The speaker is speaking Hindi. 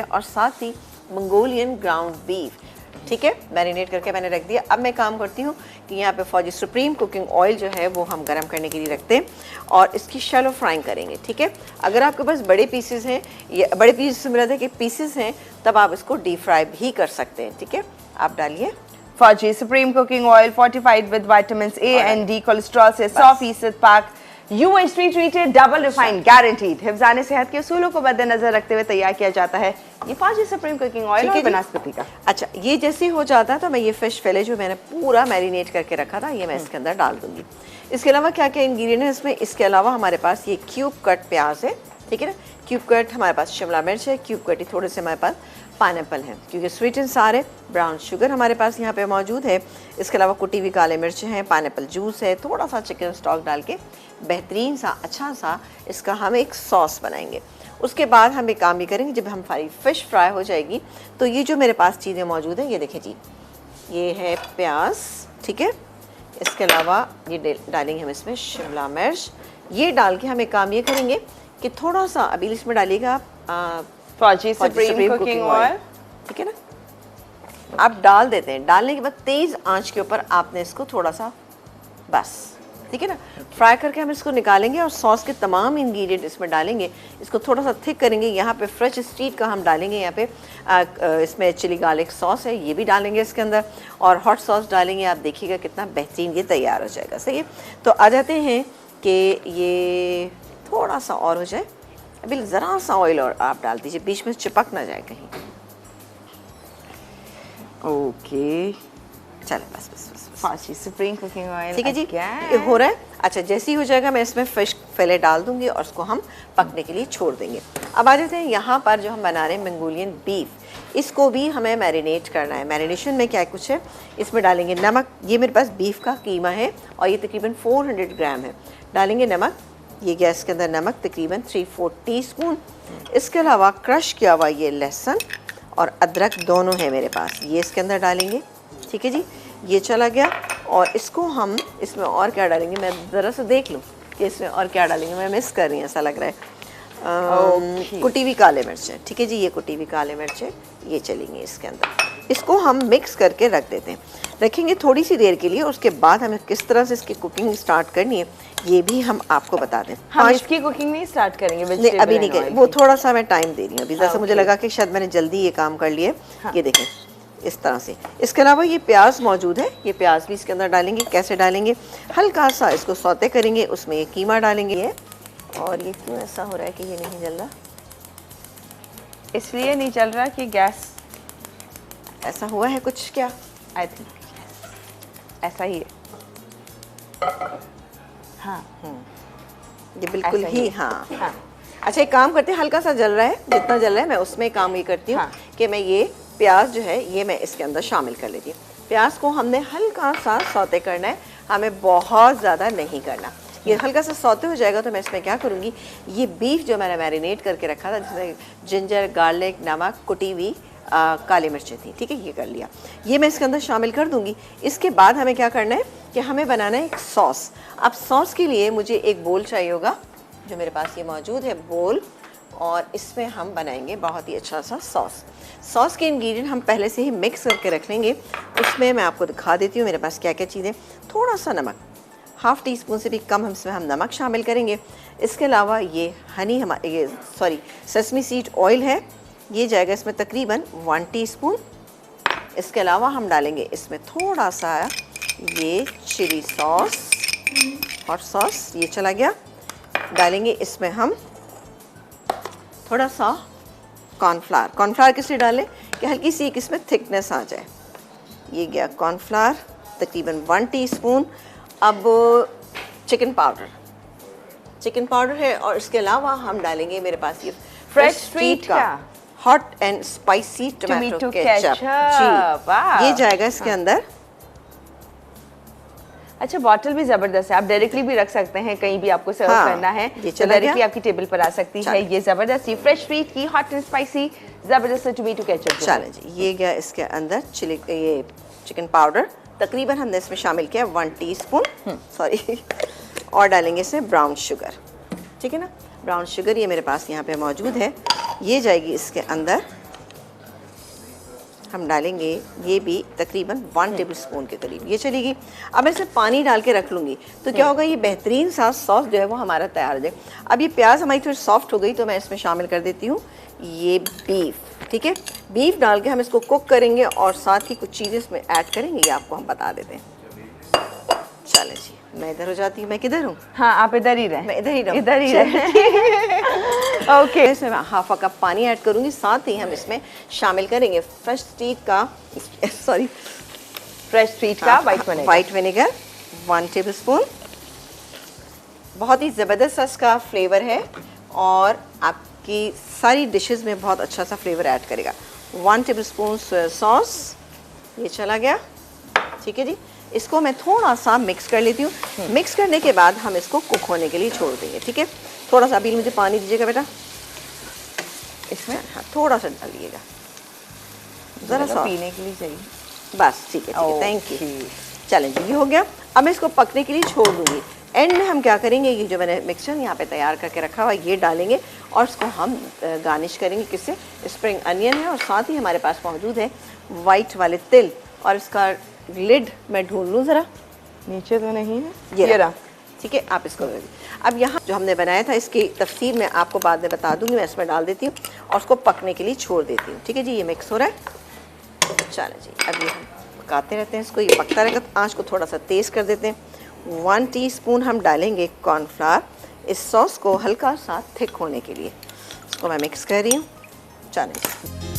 और साथ ही मंगोलियन ग्राउंड बीफ, ठीक है, मैरिनेट करके मैंने रख दिया। अब मैं काम करती हूँ कि यहाँ पे फौजी सुप्रीम कुकिंग ऑयल जो है वो हम गरम करने के लिए रखते हैं और इसकी शैलो फ्राइंग करेंगे, ठीक है। अगर आपके पास बड़े पीसेस हैं या बड़े पीसेस से मिला था कि पीसेस हैं, तब आप इसको डीप फ्राई भी कर सकते हैं, ठीक है। आप डालिए Fauji supreme cooking oil fortified with vitamin A and D, cholesterol से 100% पाक, UHT treated, double refined, guaranteed. हिफ्ज़ान सेहत के उसूलों को मद्देनजर रखते हुए तैयार किया जाता है ये फौजी सुप्रीम कुकिंग ऑयल और बनस्पति का। अच्छा, ये जैसे ही हो जाता है तो मैं ये फिश फिले जो मैंने पूरा मैरिनेट करके रखा था ये मैं इसके अंदर डाल दूंगी। इसके अलावा क्या क्या इंग्रेडिएंट है इसमें, इसके अलावा हमारे पास ये क्यूब कट प्याज है, ठीक है ना, क्यूब कट हमारे पास शिमला मिर्च है, क्यूब कट ही थोड़े से हमारे पास पाइनएप्पल है क्योंकि स्वीट एंड सार है, ब्राउन शुगर हमारे पास यहाँ पे मौजूद है। इसके अलावा कुटी हुई काले मिर्च हैं, पाइनएप्पल जूस है, थोड़ा सा चिकन स्टॉक डाल के बेहतरीन सा अच्छा सा इसका हम एक सॉस बनाएंगे। उसके बाद हम एक काम भी करेंगे, जब हमारी फ़िश फ्राई हो जाएगी तो ये जो मेरे पास चीज़ें मौजूद हैं, ये देखें जी, ये है प्याज, ठीक है। इसके अलावा ये डालेंगे हम इसमें शिमला मिर्च। ये डाल के हम एक काम ये करेंगे कि थोड़ा सा अभी इसमें डालिएगा आप फौजी सुप्रीम कुकिंग ऑयल, ठीक है ना, आप डाल देते हैं। डालने के बाद तेज़ आंच के ऊपर आपने इसको थोड़ा सा बस, ठीक है ना, फ्राई करके हम इसको निकालेंगे और सॉस के तमाम इंग्रेडिएंट इसमें डालेंगे। इसको थोड़ा सा थिक करेंगे। यहाँ पे फ्रेश स्ट्रीट का हम डालेंगे, यहाँ पे इसमें चिली गार्लिक सॉस है ये भी डालेंगे इसके अंदर, और हॉट सॉस डालेंगे। आप देखिएगा कितना बेहतरीन ये तैयार हो जाएगा। सही है, तो आ जाते हैं कि ये थोड़ा सा और हो जाए, अभी ज़रा सा ऑयल और आप डाल दीजिए, बीच में चिपक ना जाए कहीं। ओके, चले बस बस बस फौजी सुप्रीम कुकिंग ऑयल, ठीक है जी, ये हो रहा है। अच्छा, जैसे ही हो जाएगा मैं इसमें फिश फिले डाल दूंगी और उसको हम पकने के लिए छोड़ देंगे। अब आ जाते हैं यहाँ पर जो हम बना रहे हैं मंगोलियन बीफ, इसको भी हमें मैरिनेट करना है। मैरिनेशन में क्या कुछ है, इसमें डालेंगे नमक, ये मेरे पास बीफ का कीमा है और ये तकरीबन 400 ग्राम है। डालेंगे नमक, ये गैस के अंदर नमक तकरीबन 3-4 टीस्पून। इसके अलावा क्रश किया हुआ ये लहसुन और अदरक दोनों है मेरे पास, ये इसके अंदर डालेंगे, ठीक है जी। ये चला गया और इसको हम इसमें और क्या डालेंगे, मैं ज़रा सा देख लूँ कि इसमें और क्या डालेंगे, मैं मिस कर रही हूँ ऐसा लग रहा है। कुटी हुई काले मिर्च है, ठीक है जी, ये कुटी हुई काले मिर्च है, ये चलेंगे इसके अंदर। इसको हम मिक्स करके रख देते हैं, रखेंगे थोड़ी सी देर के लिए। उसके बाद हमें किस तरह से इसकी कुकिंग स्टार्ट करनी है ये भी हम आपको बता दें। हम इसकी कुकिंग नहीं स्टार्ट करेंगे, नहीं अभी नहीं करेंगे, वो थोड़ा सा मैं टाइम दे रही हूँ अभी, जैसे मुझे लगा कि शायद मैंने जल्दी ये काम कर लिए। ये देखें इस तरह से। इसके अलावा ये प्याज मौजूद है, ये प्याज भी इसके अंदर डालेंगे। कैसे डालेंगे, हल्का सा इसको सौते करेंगे, उसमें ये कीमा डालेंगे। और ये क्यों ऐसा हो रहा है कि ये नहीं जल रहा, इसलिए नहीं चल रहा कि गैस ऐसा हुआ है कुछ क्या, आई थिंक ऐसा ही है। हाँ, ये बिल्कुल ही हाँ। अच्छा, एक काम करते हैं, हल्का सा जल रहा है, जितना जल रहा है मैं उसमें काम ये करती हूँ कि मैं ये प्याज जो है ये मैं इसके अंदर शामिल कर लेती हूँ। प्याज को हमने हल्का सा सौते करना है, हमें बहुत ज़्यादा नहीं करना। ये हल्का सा सौते हो जाएगा तो मैं इसमें क्या करूँगी, ये बीफ जो मैंने मैरिनेट करके रखा था जिसमें जिंजर, गार्लिक, नमक, कुटी हुई काली मिर्चें थी, ठीक है, ये कर लिया, ये मैं इसके अंदर शामिल कर दूँगी। इसके बाद हमें क्या करना है कि हमें बनाना है एक सॉस। अब सॉस के लिए मुझे एक बोल चाहिए होगा, जो मेरे पास ये मौजूद है बोल, और इसमें हम बनाएंगे बहुत ही अच्छा सा सॉस। सॉस के इंग्रेडिएंट हम पहले से ही मिक्स करके रख लेंगे। उसमें मैं आपको दिखा देती हूँ मेरे पास क्या क्या चीज़ें। थोड़ा सा नमक, हाफ़ टी स्पून से भी कम इसमें हम नमक शामिल करेंगे। इसके अलावा ये हनी ये सेसमी सीड ऑयल है, ये जाएगा इसमें तकरीबन 1 टीस्पून। इसके अलावा हम डालेंगे इसमें थोड़ा सा ये चिली सॉस, हॉट सॉस, ये चला गया। डालेंगे इसमें हम थोड़ा सा कॉर्नफ्लावर। कॉर्नफ्लावर किस लिए डालें कि हल्की सी एक इसमें थिकनेस आ जाए। ये गया कॉर्नफ्लावर तकरीबन 1 टीस्पून। अब चिकन पाउडर है, और इसके अलावा हम डालेंगे मेरे पास ये फ्रेश स्ट्रीट का hot and spicy tomato ketchup जी, ये जाएगा इसके अंदर। अच्छा, बॉटल भी जबरदस्त है, आप डायरेक्टली भी रख सकते हैं, कहीं भी आपको सर्व करना है तो डायरेक्टली आपकी टेबल पर आ सकती है। ये जबरदस्त फ्रेश स्ट्रीट की हॉट एंड स्पाइसी जबरदस्त टोमेटो केचप। चलें जी, ये गया इसके अंदर ये चिकन पाउडर, तकरीबन हमने इसमें शामिल किया 1 टीस्पून, सॉरी, और डालेंगे इसमें ब्राउन शुगर, ठीक है ना। ब्राउन शुगर ये मेरे पास यहाँ पे मौजूद है, ये जाएगी इसके अंदर हम डालेंगे ये भी तकरीबन 1 टेबल स्पून के करीब ये चलेगी। अब मैं इसमें पानी डाल के रख लूँगी तो क्या होगा, ये बेहतरीन सा सॉस जो है वो हमारा तैयार हो जाए। अब ये प्याज हमारी थोड़ी सॉफ्ट हो गई तो मैं इसमें शामिल कर देती हूँ ये बीफ। ठीक है, बीफ डाल के हम इसको कुक करेंगे और साथ ही कुछ चीज़ें इसमें ऐड करेंगे, ये आपको हम बता देते हैं। चले जी, मैं इधर हो जाती हूँ। मैं किधर हूँ? हाँ, आप इधर ही रहे। मैं इधर ही रहूँ। इधर ही रहे। ओके, इसमें मैं ½ कप पानी ऐड करूँगी, साथ ही हम इसमें शामिल करेंगे फ्रेश स्ट्रीट का वाइट विनेगर 1 टेबल स्पून। बहुत ही ज़बरदस्त इसका फ्लेवर है और आपकी सारी डिशेस में बहुत अच्छा सा फ्लेवर ऐड करेगा। 1 टेबल स्पून सोया सॉस, ये चला गया। ठीक है जी, इसको मैं थोड़ा सा मिक्स कर लेती हूँ। मिक्स करने के बाद हम इसको कुक होने के लिए छोड़ देंगे। ठीक है, थोड़ा सा अभी मुझे पानी दीजिएगा बेटा इसमें। हाँ, थोड़ा सा डालिएगा, ज़रा सा पीने के लिए चाहिए बस। ठीक है, थैंक यू। चलें जी, ये हो गया। अब मैं इसको पकने के लिए छोड़ दूँगी। एंड में हम क्या करेंगे, ये जो मैंने मिक्सचर यहाँ पे तैयार करके रखा हुआ ये डालेंगे और इसको हम गार्निश करेंगे किससे, स्प्रिंग अनियन है और साथ ही हमारे पास मौजूद है वाइट वाले तिल। और इसका लिड मैं ढूंढ लूँ ज़रा, नीचे तो नहीं है, ये रहा। ठीक है, आप इसको अब यहाँ जो हमने बनाया था इसकी तफसीर मैं आपको बाद में बता दूँगी। मैं इसमें डाल देती हूँ और उसको पकने के लिए छोड़ देती हूँ। ठीक है जी, ये मिक्स हो रहा है। चलें जी, अब ये हम पकाते रहते हैं इसको, ये पकता रहेगा। आँच को थोड़ा सा तेज़ कर देते हैं। 1 टीस्पून हम डालेंगे कॉर्नफ्लावर, इस सॉस को हल्का सा थिक होने के लिए। इसको मैं मिक्स कर रही हूँ। चलें जी,